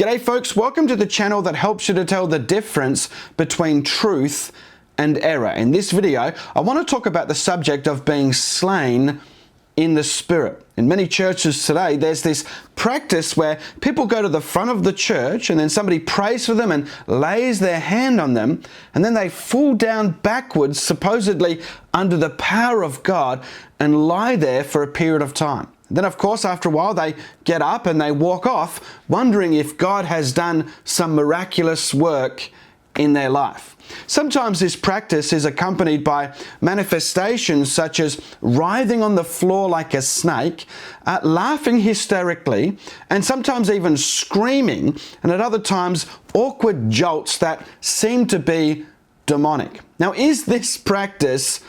G'day folks, welcome to the channel that helps you to tell the difference between truth and error. In this video, I want to talk about the subject of being slain in the Spirit. In many churches today, there's this practice where people go to the front of the church and then somebody prays for them and lays their hand on them, and then they fall down backwards, supposedly under the power of God, and lie there for a period of time. Then, of course, after a while, they get up and they walk off, wondering if God has done some miraculous work in their life. Sometimes this practice is accompanied by manifestations such as writhing on the floor like a snake, laughing hysterically, and sometimes even screaming, and at other times awkward jolts that seem to be demonic. Now, is this practice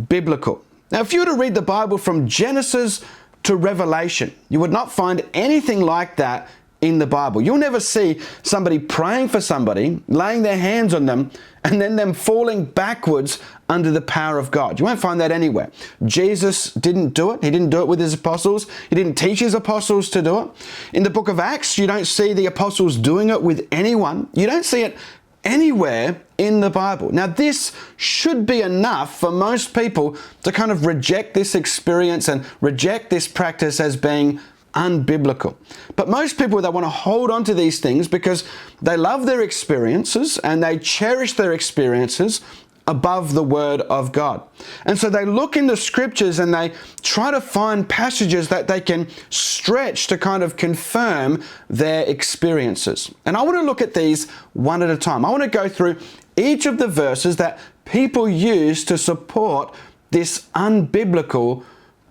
biblical? Now, if you were to read the Bible from Genesis to Revelation, you would not find anything like that in the Bible. You'll never see somebody praying for somebody, laying their hands on them, and then them falling backwards under the power of God. You won't find that anywhere. Jesus didn't do it. He didn't do it with his apostles. He didn't teach his apostles to do it. In the book of Acts, you don't see the apostles doing it with anyone. You don't see it anywhere in the Bible. Now, this should be enough for most people to kind of reject this experience and reject this practice as being unbiblical. But most people, they want to hold on to these things because they love their experiences and they cherish their experiences above the Word of God. And so they look in the scriptures and they try to find passages that they can stretch to kind of confirm their experiences. And I want to look at these one at a time. I want to go through each of the verses that people use to support this unbiblical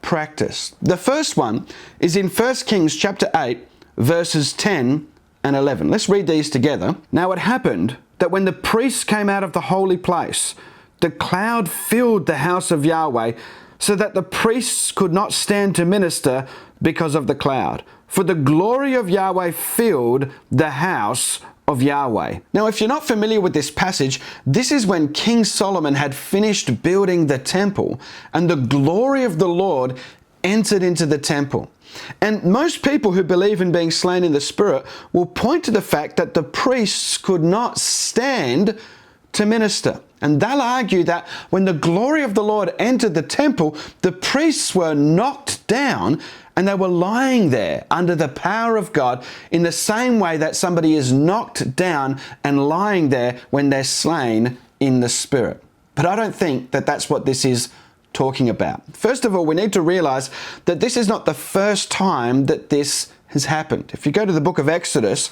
practice. The first one is in 1 Kings chapter 8, verses 10 and 11. Let's read these together. Now it happened that when the priests came out of the holy place, the cloud filled the house of Yahweh, so that the priests could not stand to minister because of the cloud. For the glory of Yahweh filled the house of Yahweh. Now, if you're not familiar with this passage, this is when King Solomon had finished building the temple, and the glory of the Lord entered into the temple. And most people who believe in being slain in the Spirit will point to the fact that the priests could not stand to minister. And they'll argue that when the glory of the Lord entered the temple, the priests were knocked down and they were lying there under the power of God in the same way that somebody is knocked down and lying there when they're slain in the Spirit. But I don't think that that's what this is talking about. First of all, we need to realize that this is not the first time that this has happened. If you go to the book of Exodus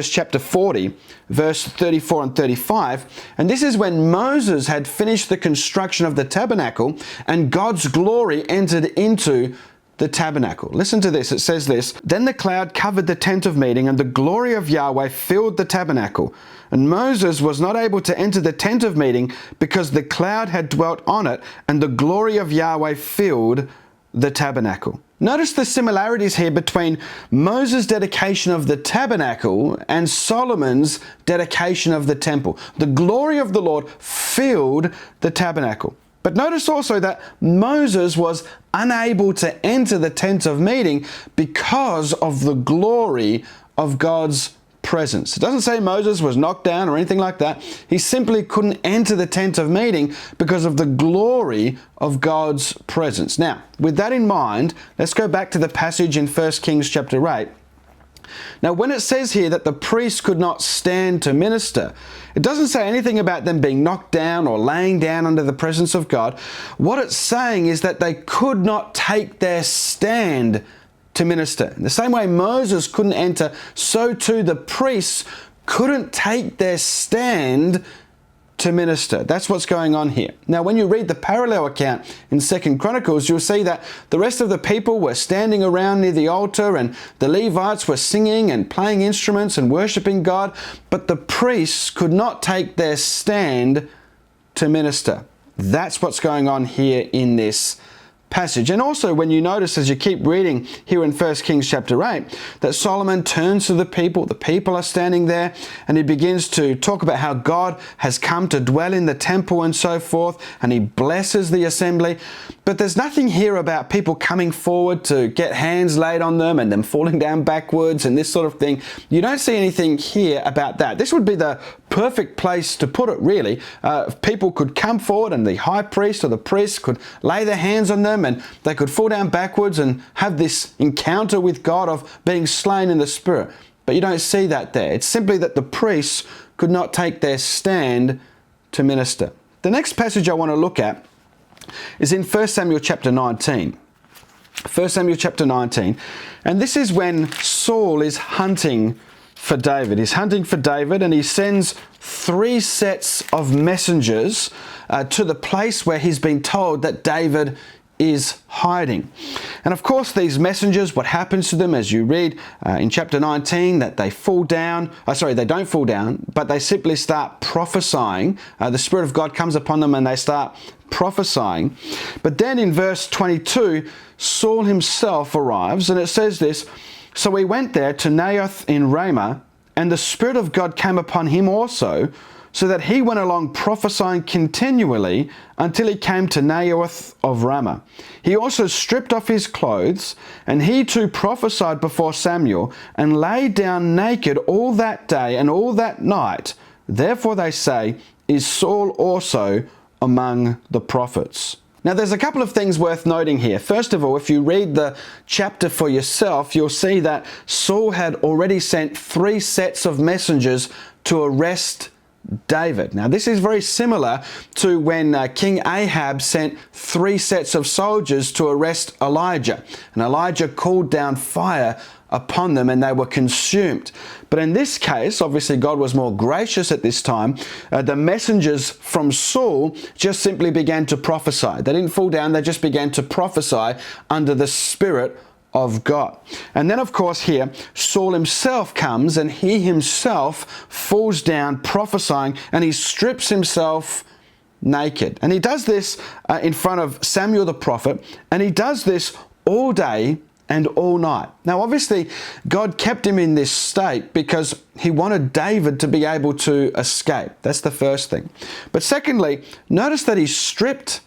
chapter 40, verse 34 and 35, and this is when Moses had finished the construction of the tabernacle and God's glory entered into the tabernacle. Listen to this. It says this: Then the cloud covered the tent of meeting, and the glory of Yahweh filled the tabernacle. And Moses was not able to enter the tent of meeting because the cloud had dwelt on it, and the glory of Yahweh filled the tabernacle. Notice the similarities here between Moses' dedication of the tabernacle and Solomon's dedication of the temple. The glory of the Lord filled the tabernacle. But notice also that Moses was unable to enter the tent of meeting because of the glory of God's presence. It doesn't say Moses was knocked down or anything like that. He simply couldn't enter the tent of meeting because of the glory of God's presence. Now, with that in mind, let's go back to the passage in 1 Kings chapter 8. Now, when it says here that the priests could not stand to minister, it doesn't say anything about them being knocked down or laying down under the presence of God. What it's saying is that they could not take their stand to minister. In the same way Moses couldn't enter, so too the priests couldn't take their stand to minister. That's what's going on here. Now, when you read the parallel account in 2 Chronicles, you'll see that the rest of the people were standing around near the altar and the Levites were singing and playing instruments and worshiping God, but the priests could not take their stand to minister. That's what's going on here in this passage. And also when you notice as you keep reading here in 1 Kings chapter 8, that Solomon turns to the people are standing there, and he begins to talk about how God has come to dwell in the temple and so forth, and he blesses the assembly. But there's nothing here about people coming forward to get hands laid on them and them falling down backwards and this sort of thing. You don't see anything here about that. This would be the perfect place to put it, really. People could come forward and the high priest or the priest could lay their hands on them and they could fall down backwards and have this encounter with God of being slain in the Spirit. But you don't see that there. It's simply that the priests could not take their stand to minister. The next passage I want to look at is in 1 Samuel chapter 19. 1 Samuel chapter 19. And this is when Saul is hunting for David. He's hunting for David, and he sends 3 sets of messengers to the place where he's been told that David is hiding. And of course these messengers, what happens to them as you read in chapter 19, that they fall down, they don't fall down, but they simply start prophesying. The Spirit of God comes upon them and they start prophesying. But then in verse 22, Saul himself arrives, and it says this: "So he went there to Naioth in Ramah, and the Spirit of God came upon him also, so that he went along prophesying continually until he came to Naioth of Ramah. He also stripped off his clothes, and he too prophesied before Samuel, and lay down naked all that day and all that night. Therefore they say, is Saul also among the prophets?" Now there's a couple of things worth noting here. First of all, if you read the chapter for yourself, you'll see that Saul had already sent 3 sets of messengers to arrest David. Now this is very similar to when King Ahab sent 3 sets of soldiers to arrest Elijah. And Elijah called down fire upon them and they were consumed. But in this case, obviously God was more gracious at this time. The messengers from Saul just simply began to prophesy. They didn't fall down, they just began to prophesy under the Spirit of God. And then of course here, Saul himself comes and he himself falls down prophesying, and he strips himself naked. And he does this in front of Samuel the prophet, and he does this all day and all night. Now obviously God kept him in this state because he wanted David to be able to escape. That's the first thing. But secondly, notice that he's stripped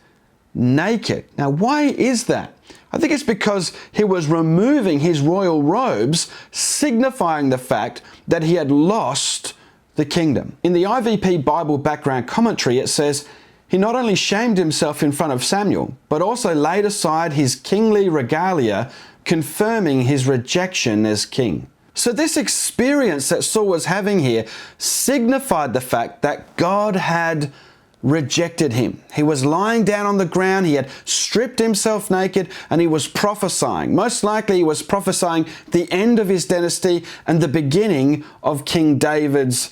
naked. Now why is that? I think it's because he was removing his royal robes, signifying the fact that he had lost the kingdom. In the IVP Bible background commentary, it says, he not only shamed himself in front of Samuel, but also laid aside his kingly regalia, confirming his rejection as king. So this experience that Saul was having here signified the fact that God had rejected him. He was lying down on the ground, he had stripped himself naked, and he was prophesying. Most likely he was prophesying the end of his dynasty and the beginning of King David's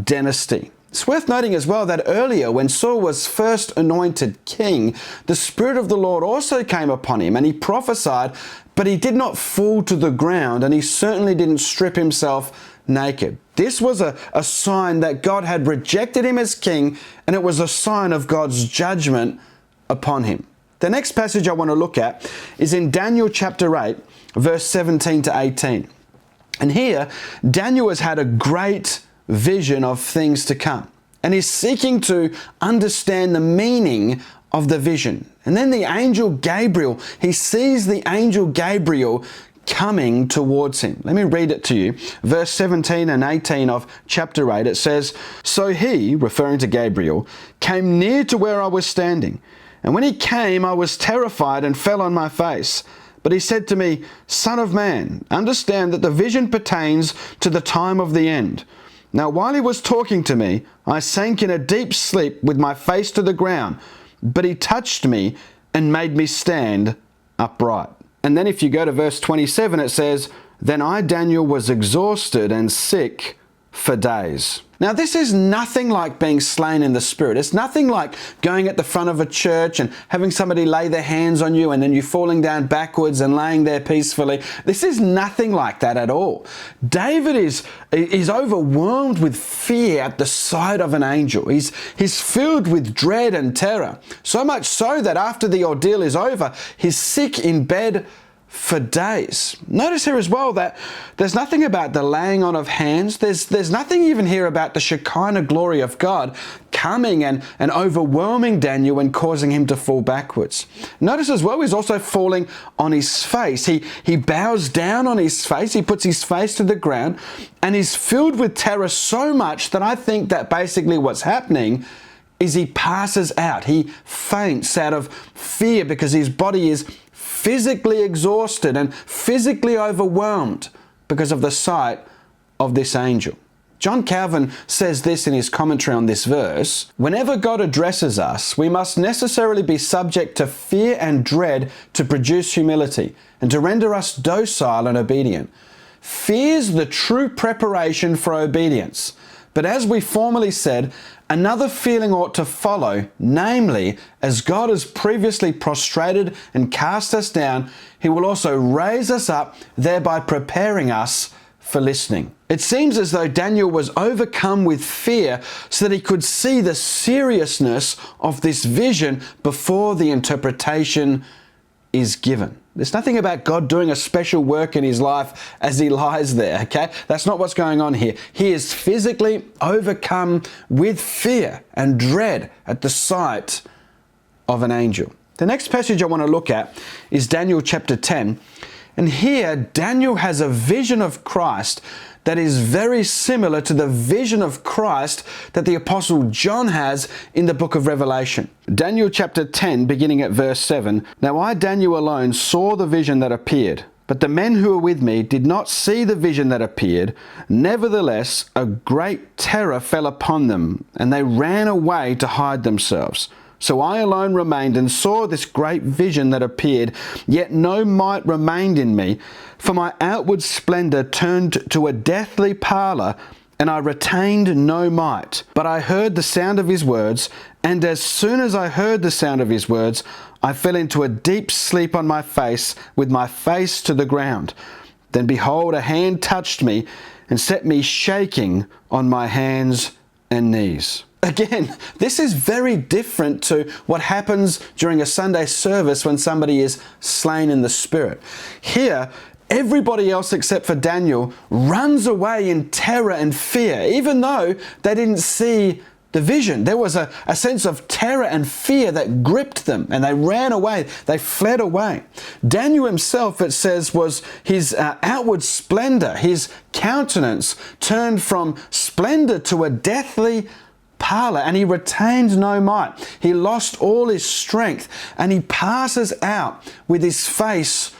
dynasty. It's worth noting as well that earlier when Saul was first anointed king, the Spirit of the Lord also came upon him and he prophesied, but he did not fall to the ground, and he certainly didn't strip himself naked. This was a sign that God had rejected him as king, and it was a sign of God's judgment upon him. The next passage I want to look at is in Daniel chapter 8, verse 17 to 18. And here, Daniel has had a great vision of things to come, and he's seeking to understand the meaning of the vision. And then the angel Gabriel, he sees the angel Gabriel coming towards him. Let me read it to you. Verse 17 and 18 of chapter 8, it says, "So he," referring to Gabriel, "came near to where I was standing. And when he came, I was terrified and fell on my face. But he said to me, 'Son of man, understand that the vision pertains to the time of the end.' Now while he was talking to me, I sank in a deep sleep with my face to the ground. But he touched me and made me stand upright." And then if you go to verse 27, it says, "Then I, Daniel, was exhausted and sick for days. Now, this is nothing like being slain in the Spirit. It's nothing like going at the front of a church and having somebody lay their hands on you and then you falling down backwards and laying there peacefully. This is nothing like that at all. David is overwhelmed with fear at the sight of an angel. He's filled with dread and terror. So much so that after the ordeal is over, he's sick in bed for days. Notice here as well that there's nothing about the laying on of hands. There's nothing even here about the Shekinah glory of God coming and overwhelming Daniel and causing him to fall backwards. Notice as well, he's also falling on his face. He bows down on his face. He puts his face to the ground and he's filled with terror so much that I think that basically what's happening is he passes out. He faints out of fear because his body is physically exhausted and physically overwhelmed because of the sight of this angel. John Calvin says this in his commentary on this verse: whenever God addresses us, we must necessarily be subject to fear and dread to produce humility and to render us docile and obedient. Fear's the true preparation for obedience. But as we formerly said, another feeling ought to follow, namely, as God has previously prostrated and cast us down, he will also raise us up, thereby preparing us for listening. It seems as though Daniel was overcome with fear so that he could see the seriousness of this vision before the interpretation is given. There's nothing about God doing a special work in his life as he lies there, okay? That's not what's going on here. He is physically overcome with fear and dread at the sight of an angel. The next passage I want to look at is Daniel chapter 10. And here, Daniel has a vision of Christ that is very similar to the vision of Christ that the Apostle John has in the book of Revelation. Daniel chapter 10, beginning at verse 7. Now I, Daniel, alone saw the vision that appeared, but the men who were with me did not see the vision that appeared. Nevertheless, a great terror fell upon them, and they ran away to hide themselves. So I alone remained and saw this great vision that appeared, yet no might remained in me, for my outward splendor turned to a deathly pallor, and I retained no might. But I heard the sound of his words, and as soon as I heard the sound of his words, I fell into a deep sleep on my face, with my face to the ground. Then behold, a hand touched me, and set me shaking on my hands and knees. Again, this is very different to what happens during a Sunday service when somebody is slain in the Spirit. Here, everybody else except for Daniel runs away in terror and fear, even though they didn't see the vision. There was a sense of terror and fear that gripped them, and they ran away. They fled away. Daniel himself, it says, was his outward splendor, his countenance turned from splendor to a deathly pallor, and he retained no might. He lost all his strength, and he passes out with his face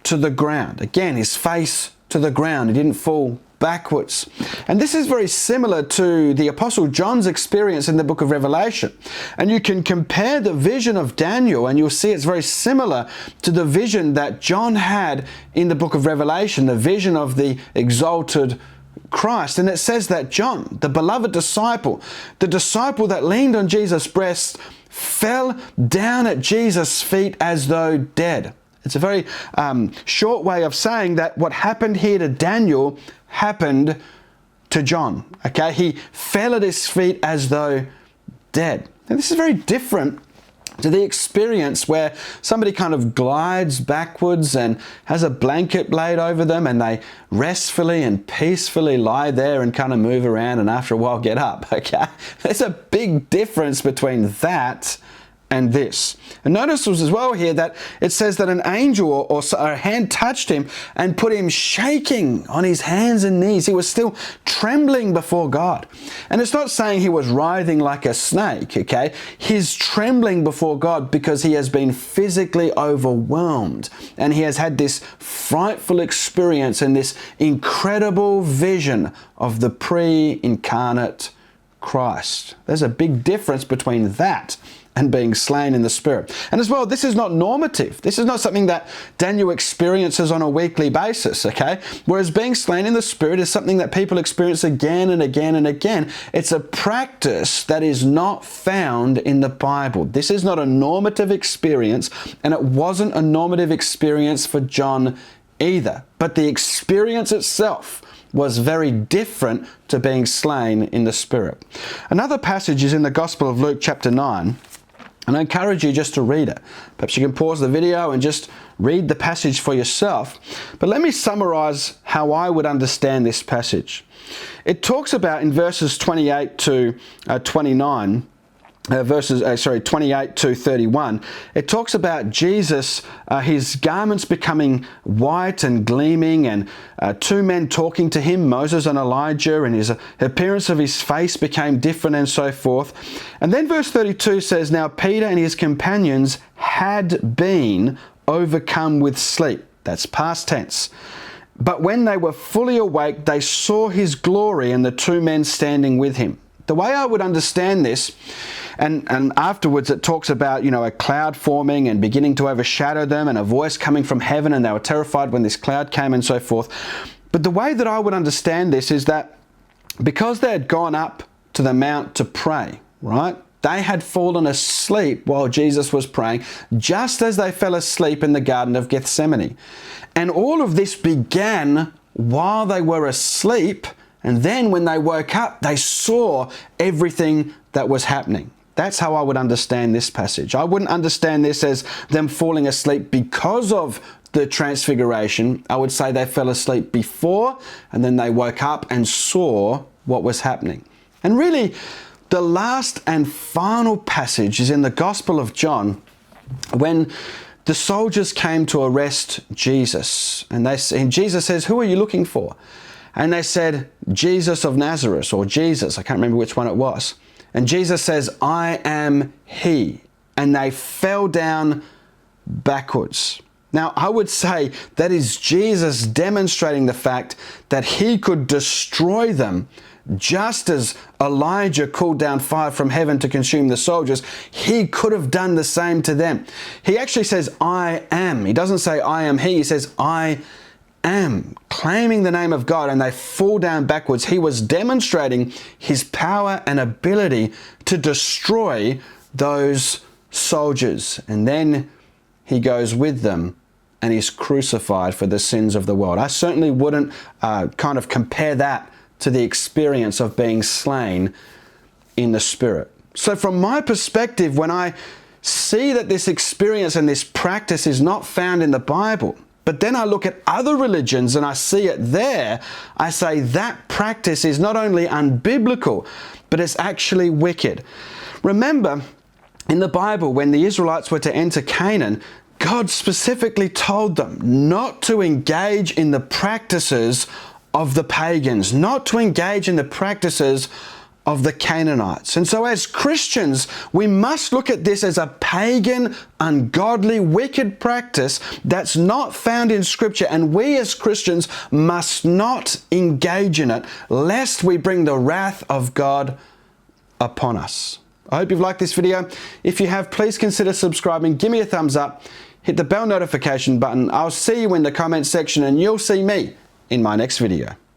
to the ground. Again, his face to the ground. He didn't fall backwards. And this is very similar to the Apostle John's experience in the book of Revelation. And you can compare the vision of Daniel, and you'll see it's very similar to the vision that John had in the book of Revelation, the vision of the exalted Christ. And it says that John, the beloved disciple, the disciple that leaned on Jesus' breast, fell down at Jesus' feet as though dead. It's a very short way of saying that what happened here to Daniel happened to John. Okay, he fell at his feet as though dead. And this is very different to the experience where somebody kind of glides backwards and has a blanket laid over them, and they restfully and peacefully lie there and kind of move around, and after a while get up. Okay, there's a big difference between that and this. And notice as well here that it says that an angel or a hand touched him and put him shaking on his hands and knees. He was still trembling before God. And it's not saying he was writhing like a snake, okay? He's trembling before God because he has been physically overwhelmed, and he has had this frightful experience and this incredible vision of the pre-incarnate Christ. There's a big difference between that and being slain in the Spirit. And as well, this is not normative. This is not something that Daniel experiences on a weekly basis, okay? Whereas being slain in the Spirit is something that people experience again and again and again. It's a practice that is not found in the Bible. This is not a normative experience, and it wasn't a normative experience for John either. But the experience itself was very different to being slain in the Spirit. Another passage is in the Gospel of Luke chapter 9. And I encourage you just to read it. Perhaps you can pause the video and just read the passage for yourself. But let me summarize how I would understand this passage. It talks about in verses 28 to 29, 28 to 31, it talks about Jesus, his garments becoming white and gleaming, and two men talking to him, Moses and Elijah, and his appearance of his face became different and so forth. And then verse 32 says, now Peter and his companions had been overcome with sleep. That's past tense. But when they were fully awake, they saw his glory and the two men standing with him. The way I would understand this, and afterwards it talks about, a cloud forming and beginning to overshadow them, and a voice coming from heaven, and they were terrified when this cloud came and so forth. But the way that I would understand this is that because they had gone up to the mount to pray, right? They had fallen asleep while Jesus was praying, just as they fell asleep in the Garden of Gethsemane. And all of this began while they were asleep. And then when they woke up, they saw everything that was happening. That's how I would understand this passage. I wouldn't understand this as them falling asleep because of the transfiguration. I would say they fell asleep before, and then they woke up and saw what was happening. And really, the last and final passage is in the Gospel of John, when the soldiers came to arrest Jesus. And Jesus says, who are you looking for? And they said, Jesus of Nazareth, or Jesus, I can't remember which one it was. And Jesus says, I am he. And they fell down backwards. Now, I would say that is Jesus demonstrating the fact that he could destroy them, just as Elijah called down fire from heaven to consume the soldiers. He could have done the same to them. He actually says, I am. He doesn't say, I am he. He says, I am, claiming the name of God, and they fall down backwards. He was demonstrating his power and ability to destroy those soldiers. And then he goes with them and he's crucified for the sins of the world. I certainly wouldn't kind of compare that to the experience of being slain in the Spirit. So from my perspective, when I see that this experience and this practice is not found in the Bible, but then I look at other religions and I see it there, I say that practice is not only unbiblical, but it's actually wicked. Remember, in the Bible, when the Israelites were to enter Canaan, God specifically told them not to engage in the practices of the pagans, not to engage in the practices of the Canaanites. And so as Christians, we must look at this as a pagan, ungodly, wicked practice that's not found in Scripture. And we as Christians must not engage in it, lest we bring the wrath of God upon us. I hope you've liked this video. If you have, please consider subscribing. Give me a thumbs up. Hit the bell notification button. I'll see you in the comment section, and you'll see me in my next video.